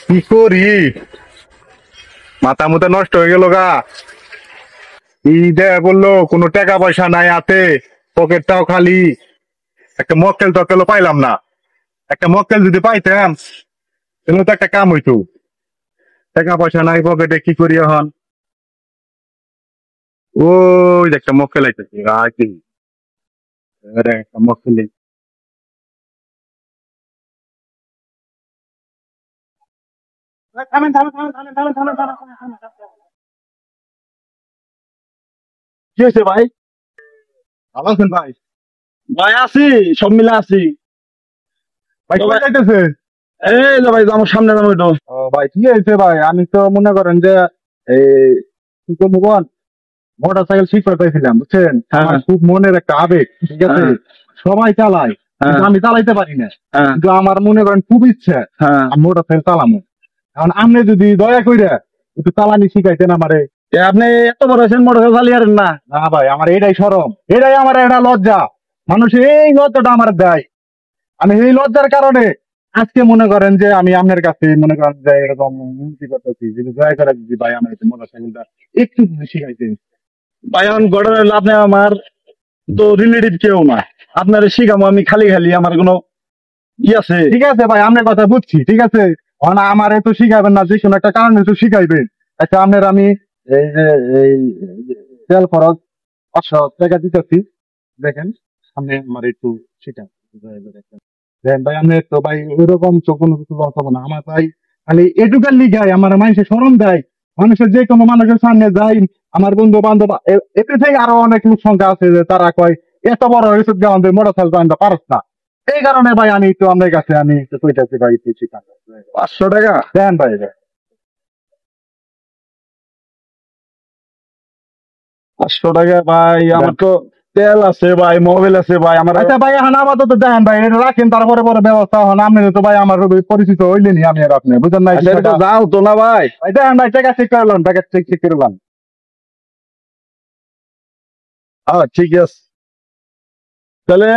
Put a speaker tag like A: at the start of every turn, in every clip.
A: কি করি, মাথা মুথা নষ্ট হয়ে গেল গা। ঈদে বললো কোনো টাকা পয়সা নাই হাতে, পকেটটাও খালি। একটা মক্কেল টক্কেলও পাইলাম না। একটা মক্কেল যদি পাইতাম তাহলে তো একটা কাম হইতো। টাকা পয়সা নাই পকেটে, কি করি এখন? ওই যে একটা মক্কেল আইতেছে, একটা মক্কেল। থামেন থামেন থামেন থামেন থামেন থামেন থামেন থামেন থামেন থামেন। কি হয়েছে ভাই? ভালো আছেন ভাই?
B: ভাই আছি, সব মিলে আছি।
A: ভাই
B: তো
A: কোথায়
B: ভাই,
A: যাইতেছে?
B: এই যে ভাই আমার সামনে যাবো একটু।
A: ও ভাই কি হয়েছে ভাই? আমি তো মনে করেন যে এই কি করবো বল, মোটর সাইকেল ঠিক করতেছিলাম বুঝছেন।
B: হ্যাঁ
A: আমার খুব মনের একটা আবেগ, ঠিক আছে।
B: হ্যাঁ
A: সবাই চালায়
B: হ্যাঁ
A: কিন্তু আমি চালাইতে পারি না।
B: হ্যাঁ
A: কিন্তু আমার মনে করেন খুব ইচ্ছা
B: হ্যাঁ।
A: আমি মোটর সাইকেল চালামো। এখন আপনি যদি দয়া কইরা একটু চালানি শিখাইতেন আমারে।
B: এ আপনি এত বড় হয়েছেন, মোটরসাইকেল চালিয়ে পারেন না?
A: না ভাই, আমার এটাই শরম, এটাই আমার একটা লজ্জা। মানুষ এই লজ্জাটা আমার দেয়। আমি এই লজ্জার কারণে আজকে মনে করেন যে আমি আপনার কাছে মনে করেন যে এরকম উন্নতি করতেছি, যদি দয়া করে যদি ভাই আমার মোটর সাইকেলটা একটু যদি শিখাইতেন।
B: ভাই এখন ঘটনা হলো, আপনি আমার তো রিলেটিভ কেউ না, আপনার শিখামো আমি খালি খালি? আমার কোনো ই আছে?
A: ঠিক আছে ভাই, আপনার কথা বুঝছি, ঠিক আছে। আমার তো শিখাইবেন না, যে কোনো একটা কারণে তো শিখাইবেন। আচ্ছা আপনার আমি এই যে এই তেল খরচ 500 টাকা দিতেছি, দেখেন আপনি আমার একটু শিখান। দেখেন ভাই, আপনি তো ভাই ওইরকম তো কোনো কিছু লস হবে না আমার ভাই। খালি এটুকার লিগাই আমার মানুষের শরম দেয়। মানুষের যে কোনো মানুষের সামনে যাই, আমার বন্ধু বান্ধব এতে থেকে আরো অনেক লোক সংখ্যা আছে যে তারা কয় এত বড় হয়েছে আমাদের মোটর সাইকেল আনতে পারস না। এই কারণে ভাই আমি একটু আপনার কাছে আমি একটু কইতাছি ভাই, একটু শিখান।
B: 500 টাকা?
A: দেন ভাই।
B: 500 টাকা ভাই, আমার তো তেল আছে ভাই, মোবাইল আছে ভাই আমার।
A: আচ্ছা ভাই, এখন আপাতত দেখেন ভাই, এটা রাখেন, তারপরে পরে ব্যবস্থা হন। আপনি তো ভাই আমার পরিচিত হইলেনি, আমি আর আপনি বুঝেন নাই।
B: যাও তো না ভাই।
A: ভাই দেখেন ভাই, টাকা চেক করলাম, টাকা চেক করলাম।
B: ঠিক আছে তাহলে।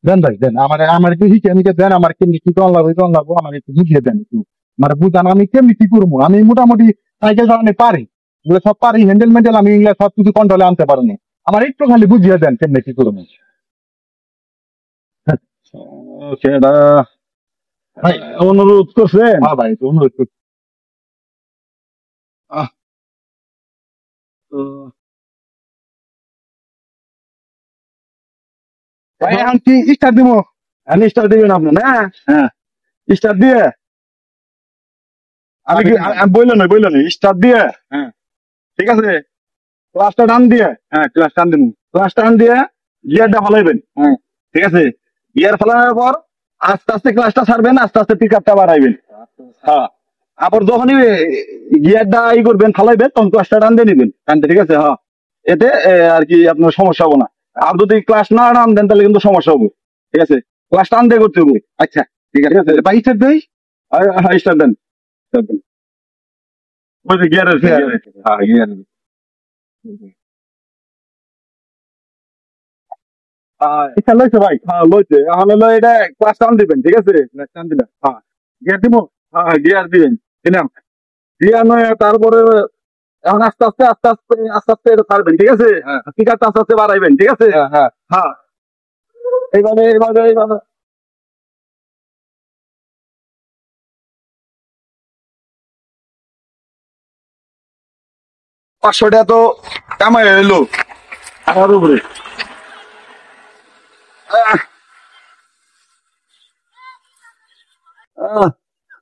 A: দেন ভাই দেন, আমার আমার একটু হিকে দেন, আমার কেমনি কি কোন লাগবো আমার একটু বুঝিয়ে দেন একটু। আমার বুঝান আমি কেমনি কি করবো। আমি মোটামুটি সাইকেল চালানো পারি, এগুলো সব পারি, হ্যান্ডেল মেন্ডেল আমি এগুলো সব কিছু কন্ট্রোলে আনতে পারিনি। আমার একটু খালি বুঝিয়ে দেন কেমনি কি করবো।
B: সেটা
A: ভাই
B: অনুরোধ করছেন?
A: হ্যাঁ ভাই, একটু অনুরোধ করছি।
B: আহ, তো
A: ভাই এখন কি স্টার্ট দিব?
B: স্টার দিবেন আপনি না?
A: হ্যাঁ
B: স্টার দিয়ে আমি কি বললেন স্টার দিয়ে?
A: হ্যাঁ
B: ঠিক আছে, ক্লাসটা টান দিয়ে,
A: হ্যাঁ, ক্লাস টান দিব।
B: ক্লাস টান দিয়ে গিয়ারটা ফলাইবেন।
A: হ্যাঁ
B: ঠিক আছে, গিয়ার ফলানোর পর আস্তে আস্তে ক্লাসটা ছাড়বেন, আস্তে আস্তে পিক আপটা বাড়াইবেন। হ্যাঁ, আবার যখনই গিয়ারটা করবেন ফালাইবেন, তখন ক্লাসটা টান দিয়ে নিবেন টানতে। ঠিক আছে, হ্যাঁ, এতে আর কি আপনার সমস্যা হবো না। আর যদি ক্লাস না টান দেন তাহলে কিন্তু সমস্যা হবে। ঠিক আছে, ক্লাস টান দিয়ে করতে হবে।
A: আচ্ছা ঠিক আছে ভাই, স্টার্ট দেই।
B: হ্যাঁ, স্টার্ট দেন, স্টার্ট দেন। ওই যে গিয়ার আছে, হ্যাঁ গিয়ার।
A: স্টার্ট লইছে ভাই?
B: হ্যাঁ লইছে, এখন হলো এটা ক্লাস টান দিবেন। ঠিক আছে,
A: ক্লাস টান দিলাম।
B: হ্যাঁ
A: গিয়ার দিব।
B: হ্যাঁ গিয়ার দিবেন, দিলাম। গিয়ার নয়, তারপরে এখন আস্তে আস্তে আস্তে আস্তে আস্তে আস্তে এটা ছাড়বেন। ঠিক আছে,
A: হ্যাঁ
B: স্পিকারটা আস্তে আস্তে বাড়াইবেন। ঠিক আছে,
A: হ্যাঁ হ্যাঁ।
B: হ্যাঁ এইভাবে এইভাবে এইভাবে। 500 টাকা তো কামাই এলো আমার উপরে। আহ, আহ,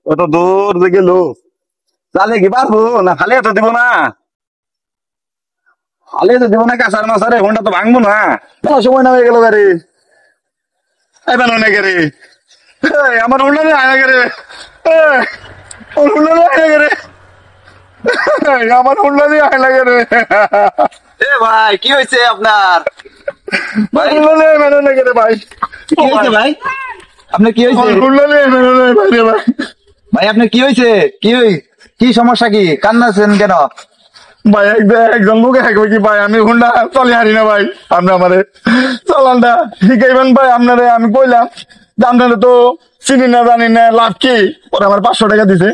B: কত দূর যে গেল, চালে কি পারবো না? খালি তো দিব না, খালি তো দিব না। কাঁচার মাছারে ফোনটা তো ভাঙবো না। সময় না হয়ে গেল গাড়ি, এবার অনেক গাড়ি আমার উল্লানে আয়া গেরে, আমার উল্লানে আয়া গেরে, আমার উল্লানে আয়া লাগে রে।
C: এ ভাই কি হয়েছে আপনার? ভাই
B: উল্লানে মেনে লাগে রে ভাই।
C: কি হয়েছে ভাই? আপনার কি হয়েছে?
B: আমার উল্লানে মেনে লাগে ভাই রে ভাই।
C: ভাই আপনার কি হয়েছে? কি সমস্যা? কি কান্নাছেন কেন?
B: ভাই একজন লোক এক কি ভাই, আমি হুন্ডা চলে হারি না ভাই। আপনি আমারে চালানটা শিখাইবেন ভাই। আপনারে আমি কইলাম যে আপনারা তো
D: চিনি না জানি না লাভ কি, পরে আমার 500 টাকা দিছে।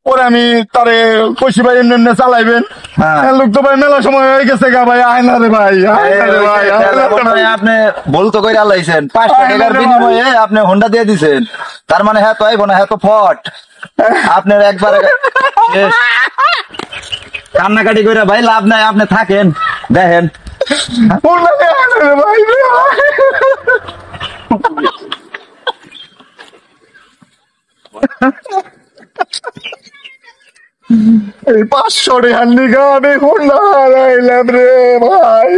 D: পরে আমি তারে কইছি ভাই এমনি এমনি চালাইবেন,
C: হ্যাঁ।
D: লোক তো ভাই মেলা সময় হয়ে গেছে গা ভাই, আয় না রে ভাই, আয় না রে ভাই, আয় না রে ভাই।
C: আপনি ভুল তো করে আল্লাইছেন, 500 টাকার বিনিময়ে আপনি হোন্ডা দিয়ে দিছেন, তার মানে হ্যাঁ তো আইব না, হ্যাঁ তো ফট। আপনার একবার শেষ। কান্নাকাটি করে ভাই লাভ নাই, আপনি থাকেন দেখেন।
D: হোন্ডা দিয়ে আয় না রে ভাই, এই 500 টাকার নিগা আমি হোন্ডা হারাইলাম রে ভাই।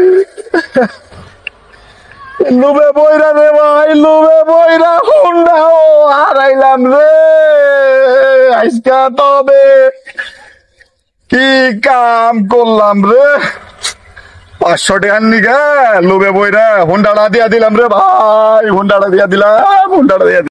D: লুবে বইরা রে ভাই, লুবে বইরা হোন্ডাও হারাইলাম রে। আজকা তবে কি কাম করলাম রে, 500 টাকার নিগা লুবে বইরা হোন্ডাটা দিয়া দিলাম রে ভাই, হোন্ডাটা দিয়া দিলাম, হোন্ডাটা দিয়া